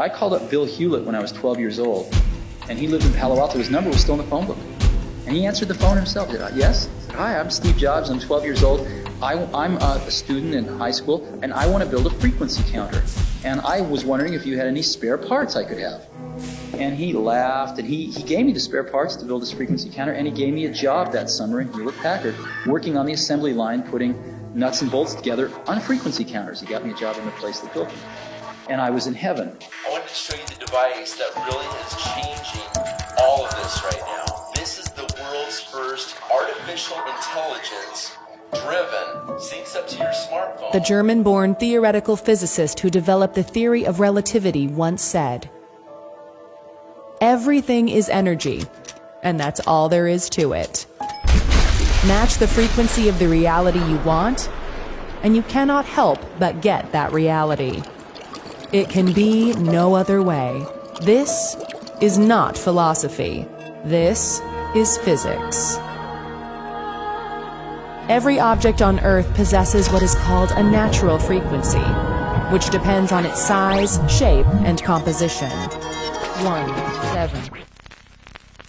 I called up Bill Hewlett when I was 12 years old, and he lived in Palo Alto. His number was still in the phone book. And he answered the phone himself. He said, yes? I said, hi, I'm Steve Jobs. I'm 12 years old. I'm a student in high school, and I want to build a frequency counter. And I was wondering if you had any spare parts I could have. And he laughed, and he gave me the spare parts to build this frequency counter, and he gave me a job that summer in Hewlett-Packard, working on the assembly line, putting nuts and bolts together on frequency counters. He got me a job in the place that built them. And I was in heaven. I wanted to show you the device that really is changing all of this right now. This is the world's first artificial intelligence driven, syncs up to your smartphone. The German-born theoretical physicist who developed the theory of relativity once said, "Everything is energy, and that's all there is to it. Match the frequency of the reality you want, and you cannot help but get that reality. It can be no other way. This is not philosophy. This is physics." Every object on Earth possesses what is called a natural frequency, which depends on its size, shape, and composition. 1-7.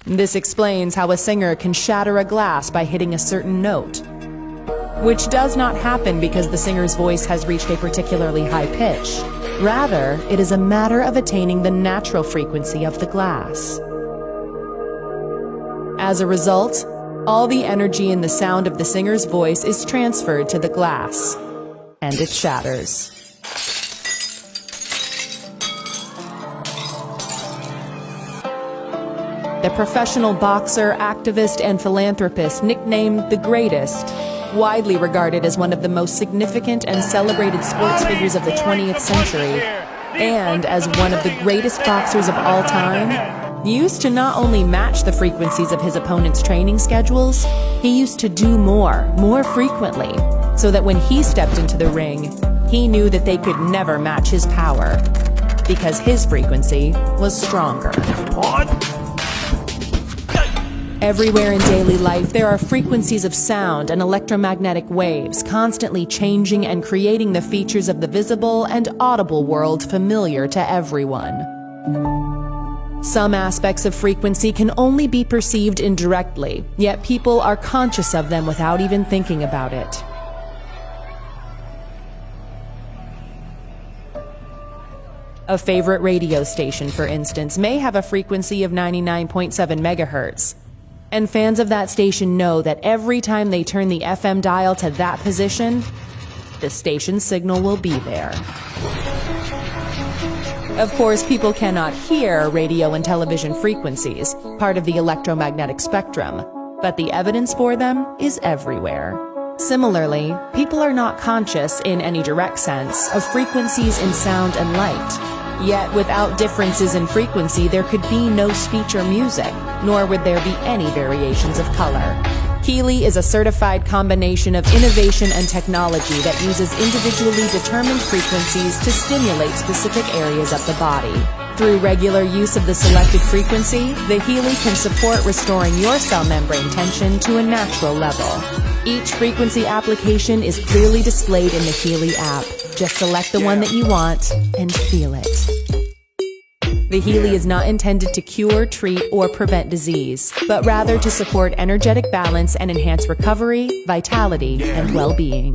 This explains how a singer can shatter a glass by hitting a certain note, which does not happen because the singer's voice has reached a particularly high pitch. Rather, it is a matter of attaining the natural frequency of the glass. As a result, all the energy in the sound of the singer's voice is transferred to the glass, and it shatters. The professional boxer, activist, and philanthropist nicknamed the Greatest, widely regarded as one of the most significant and celebrated sports figures of the 20th century, and as one of the greatest boxers of all time, used to not only match the frequencies of his opponent's training schedules, he used to do more frequently, so that when he stepped into the ring, he knew that they could never match his power, because his frequency was stronger. Everywhere in daily life, there are frequencies of sound and electromagnetic waves constantly changing and creating the features of the visible and audible world familiar to everyone. Some aspects of frequency can only be perceived indirectly, yet people are conscious of them without even thinking about it. A favorite radio station, for instance, may have a frequency of 99.7 megahertz. And fans of that station know that every time they turn the FM dial to that position, the station's signal will be there. Of course, people cannot hear radio and television frequencies, part of the electromagnetic spectrum, but the evidence for them is everywhere. Similarly, people are not conscious, in any direct sense, of frequencies in sound and light. Yet, without differences in frequency, there could be no speech or music, nor would there be any variations of color. HEALY is a certified combination of innovation and technology that uses individually determined frequencies to stimulate specific areas of the body. Through regular use of the selected frequency, the HEALY can support restoring your cell membrane tension to a natural level. Each frequency application is clearly displayed in the HEALY app. Just select the one that you want and feel it. The HEALY is not intended to cure, treat, or prevent disease, but rather to support energetic balance and enhance recovery, vitality, and well-being.